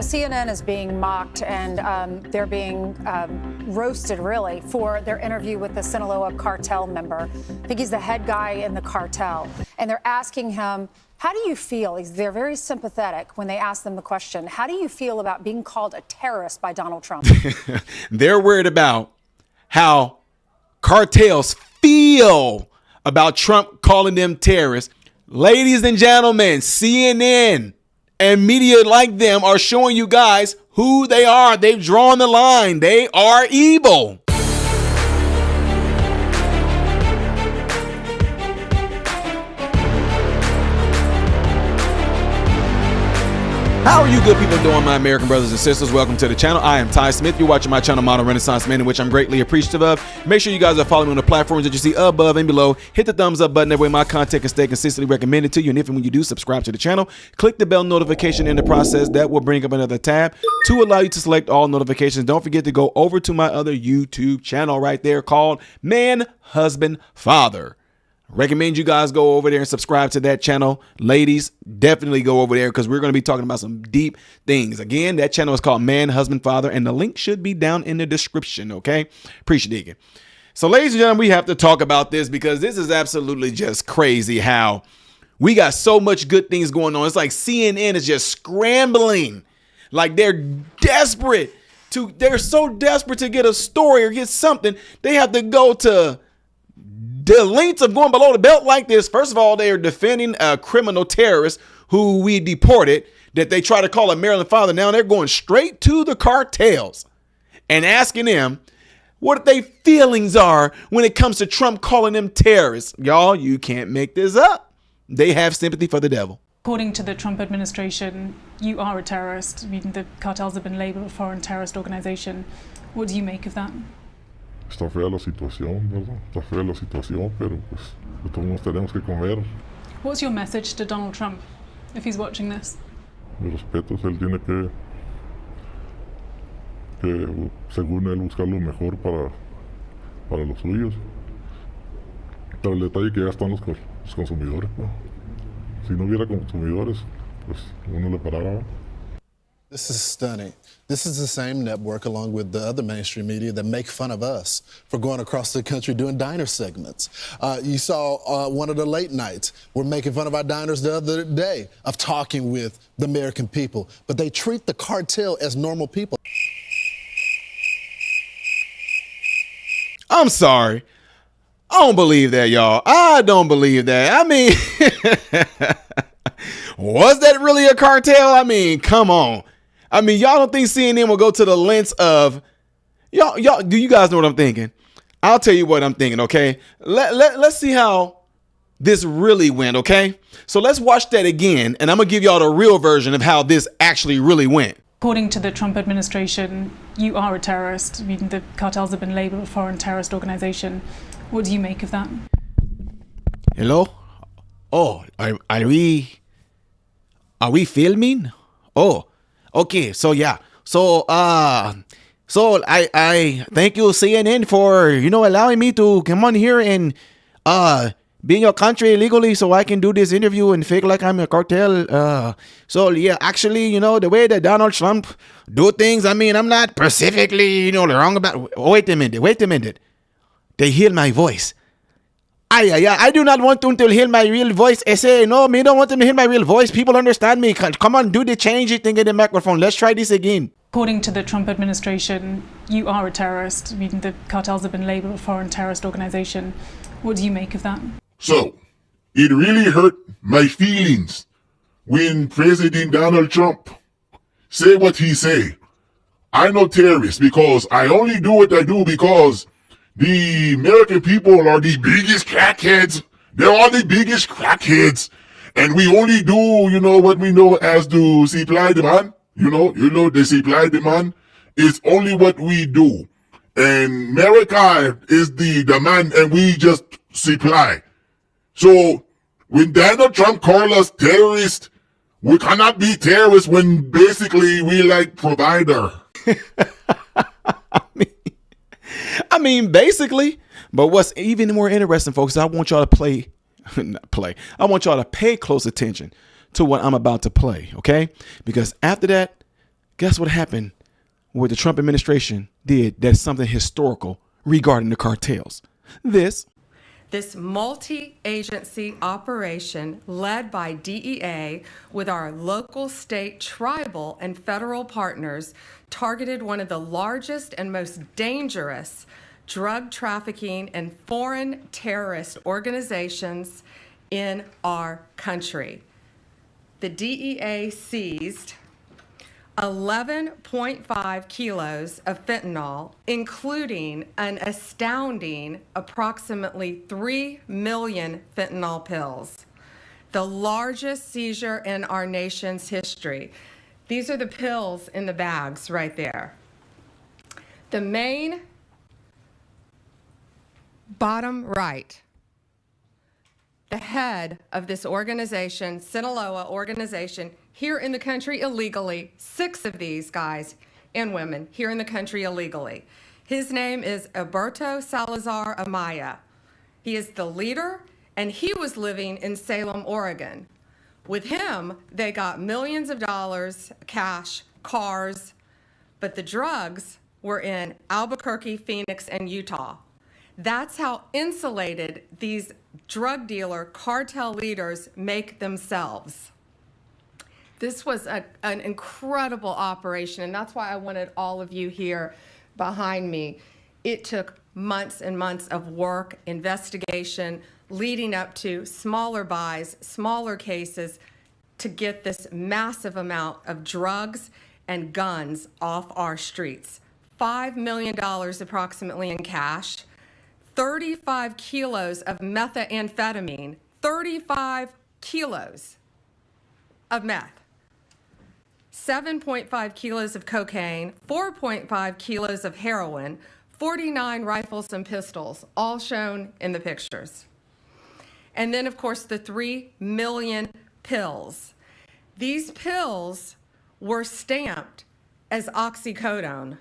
CNN is being mocked and they're being roasted, really, for their interview with the Sinaloa cartel member. I think he's the head guy in the cartel. And they're asking him, how do you feel? They're very sympathetic when they ask them the question, how do you feel about being called a terrorist by Donald Trump? They're worried about how cartels feel about Trump calling them terrorists. Ladies and gentlemen, CNN and media like them are showing you guys who they are. They've drawn the line. They are evil. How are you good people doing, my American brothers and sisters? Welcome to the channel. I am Ty Smith. You're watching my channel, Modern Renaissance Man, in which I'm greatly appreciative of. Make sure you guys are following me on the platforms that you see above and below. Hit the thumbs up button. That way my content can stay consistently recommended to you. And if and when you do, subscribe to the channel. Click the bell notification in the process. That will bring up another tab to allow you to select all notifications. Don't forget to go over to my other YouTube channel right there called Man, Husband, Father. Recommend you guys go over there and subscribe to that channel. Ladies, definitely go over there because we're going to be talking about some deep things. Again, that channel is called Man, Husband, Father, and the link should be down in the description, okay? Appreciate it. So, ladies and gentlemen, we have to talk about this because this is absolutely just crazy how we got so much good things going on. It's like CNN is just scrambling. Like they're so desperate to get a story or get something. They have to go to the lengths of going below the belt like this. First of all, they are defending a criminal terrorist who we deported that they try to call a Maryland father. Now they're going straight to the cartels and asking them what their feelings are when it comes to Trump calling them terrorists. Y'all, you can't make this up. They have sympathy for the devil. According to the Trump administration, you are a terrorist. I mean, the cartels have been labeled a foreign terrorist organization. What do you make of that? Está fea la situación, ¿verdad? Está fea la situación, pero pues de todos modos tenemos que comer. What's your message to Donald Trump if he's watching this? Mis respetos, él tiene que según él buscar lo mejor para los suyos. Pero el detalle que ya están los consumidores, ¿no? Si no hubiera consumidores, pues uno le parara. This is stunning. This is the same network, along with the other mainstream media, that make fun of us for going across the country doing diner segments. You saw one of the late nights. We're making fun of our diners the other day of talking with the American people, but they treat the cartel as normal people. I'm sorry. I don't believe that, y'all. I don't believe that. I mean, was that really a cartel? I mean, come on. I mean, y'all don't think CNN will go to the lengths of y'all? Do you guys know what I'm thinking? I'll tell you what I'm thinking. Okay, let's see how this really went. Okay, so let's watch that again, and I'm gonna give y'all the real version of how this actually really went. According to the Trump administration, you are a terrorist. I mean, the cartels have been labeled a foreign terrorist organization. What do you make of that? Hello? Oh, are we filming? Oh. Okay, so yeah. So I thank you CNN for, allowing me to come on here and be in your country illegally so I can do this interview and fake like I'm a cartel. So yeah, actually, the way that Donald Trump do things, I mean, I'm not specifically, wrong about. Wait a minute. They hear my voice. I do not want them to hear my real voice. I say, no, me don't want them to hear my real voice. People understand me. Come on, do the change thing in the microphone. Let's try this again. According to the Trump administration, you are a terrorist. I mean, the cartels have been labeled a foreign terrorist organization. What do you make of that? So, it really hurt my feelings when President Donald Trump say what he say. I'm no terrorist because I only do what I do because the American people are the biggest crackheads. They're all the biggest crackheads. And we only do, what we know as the supply demand. The supply demand is only what we do. And America is the demand and we just supply. So when Donald Trump called us terrorists, we cannot be terrorists when basically we like provider. I mean, basically, but what's even more interesting, folks, I want y'all to I want y'all to pay close attention to what I'm about to play, okay? Because after that, Guess what happened? What the Trump administration did, that's something historical regarding the cartels. This multi-agency operation led by DEA with our local, state, tribal, and federal partners targeted one of the largest and most dangerous drug trafficking and foreign terrorist organizations in our country. The DEA seized 11.5 kilos of fentanyl, including an astounding approximately 3 million fentanyl pills, the largest seizure in our nation's history. These are the pills in the bags right there. The main bottom right, the head of this organization, Sinaloa organization, here in the country illegally, 6 of these guys and women here in the country illegally. His name is Alberto Salazar Amaya. He is the leader, and he was living in Salem, Oregon. With him, they got millions of dollars, cash, cars, but the drugs were in Albuquerque, Phoenix, and Utah. That's how insulated these drug dealer cartel leaders make themselves. This was an incredible operation, and that's why I wanted all of you here behind me. It took months and months of work, investigation, leading up to smaller buys, smaller cases, to get this massive amount of drugs and guns off our streets. $5 million approximately in cash, 35 kilos of methamphetamine, 35 kilos of meth. 7.5 kilos of cocaine, 4.5 kilos of heroin, 49 rifles and pistols, all shown in the pictures. And then, of course, the 3 million pills. These pills were stamped as oxycodone.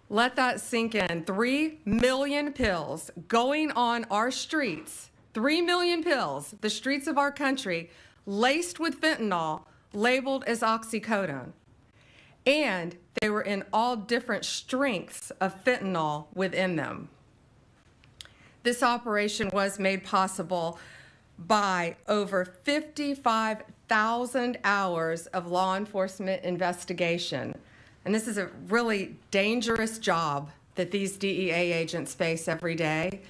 Let that sink in. 3 million pills going on our streets, 3 million pills, the streets of our country, laced with fentanyl, labeled as oxycodone. And they were in all different strengths of fentanyl within them. This operation was made possible by over 55,000 hours of law enforcement investigation. And this is a really dangerous job that these DEA agents face every day,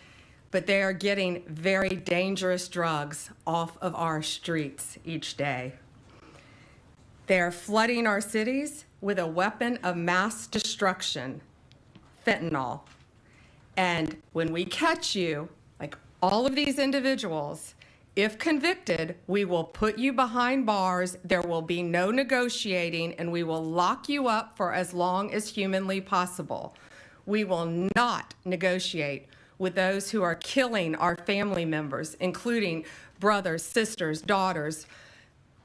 but they are getting very dangerous drugs off of our streets each day. They are flooding our cities with a weapon of mass destruction, fentanyl. And when we catch you, like all of these individuals, if convicted, we will put you behind bars, there will be no negotiating, and we will lock you up for as long as humanly possible. We will not negotiate with those who are killing our family members, including brothers, sisters, daughters,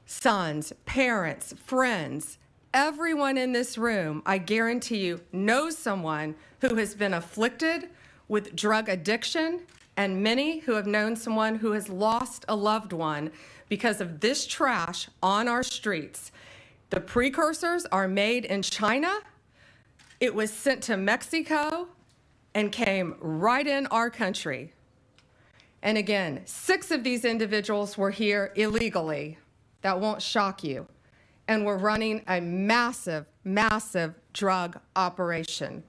sons, parents, friends. Everyone in this room, I guarantee you, knows someone who has been afflicted with drug addiction, and many who have known someone who has lost a loved one because of this trash on our streets. The precursors are made in China. It was sent to Mexico and came right in our country. And again, 6 of these individuals were here illegally. That won't shock you. And we're running a massive, massive drug operation.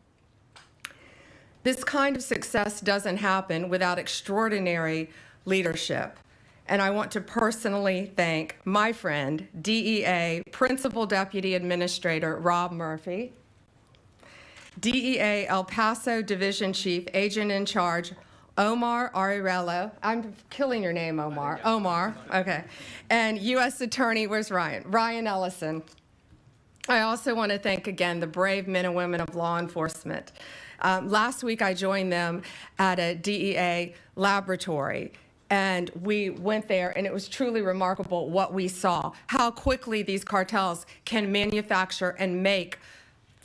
This kind of success doesn't happen without extraordinary leadership. And I want to personally thank my friend, DEA Principal Deputy Administrator Rob Murphy, DEA El Paso Division Chief, Agent in Charge, Omar Ariello. I'm killing your name, Omar. Omar, okay. And U.S. Attorney, where's Ryan? Ryan Ellison. I also want to thank again the brave men and women of law enforcement. Last week I joined them at a DEA laboratory, and we went there, and it was truly remarkable what we saw, how quickly these cartels can manufacture and make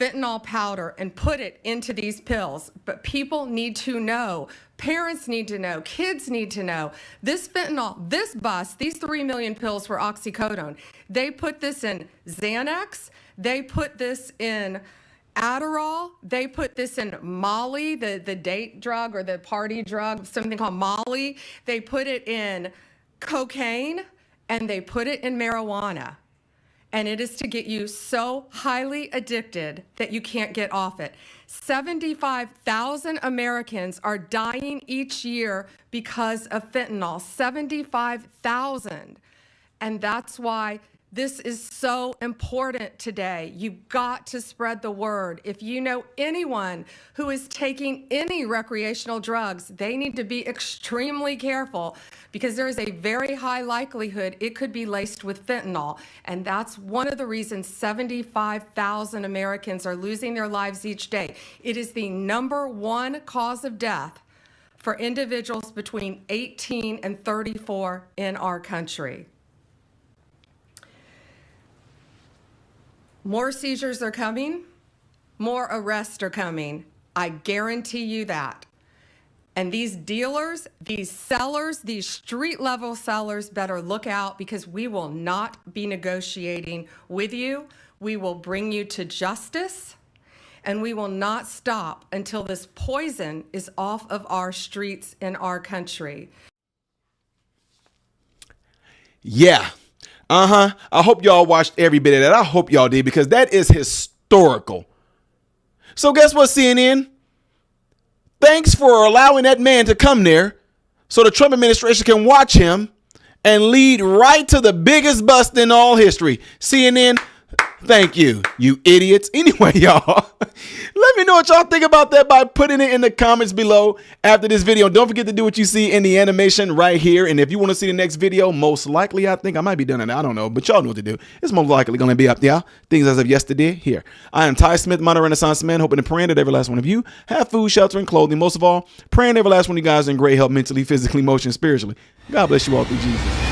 fentanyl powder and put it into these pills. But people need to know, parents need to know, kids need to know. This fentanyl, this bus, these 3 million pills were oxycodone. They put this in Xanax. They put this in Adderall. They put this in Molly, the date drug or the party drug, something called Molly. They put it in cocaine, and they put it in marijuana. And it is to get you so highly addicted that you can't get off it. 75,000 Americans are dying each year because of fentanyl. 75,000. And that's why this is so important today. You've got to spread the word. If you know anyone who is taking any recreational drugs, they need to be extremely careful because there is a very high likelihood it could be laced with fentanyl. And that's one of the reasons 75,000 Americans are losing their lives each day. It is the #1 cause of death for individuals between 18 and 34 in our country. More seizures are coming, more arrests are coming. I guarantee you that. And these dealers, these sellers, these street-level sellers better look out because we will not be negotiating with you. We will bring you to justice, and we will not stop until this poison is off of our streets in our country. Yeah. I hope y'all watched every bit of that. I hope y'all did because that is historical. So guess what, CNN? Thanks for allowing that man to come there so the Trump administration can watch him and lead right to the biggest bust in all history. CNN, thank you, you idiots. Anyway, y'all, let me know what y'all think about that by putting it in the comments below after this video. Don't forget to do what you see in the animation right here. And if you want to see the next video, most likely, I think I might be done it. I don't know, but y'all know what to do. It's most likely going to be up there. Things as of yesterday here. I am Ty Smith, modern Renaissance man, hoping and praying that every last one of you have food, shelter, and clothing. Most of all, praying every last one of you guys are in great health mentally, physically, emotionally, spiritually. God bless you all through Jesus.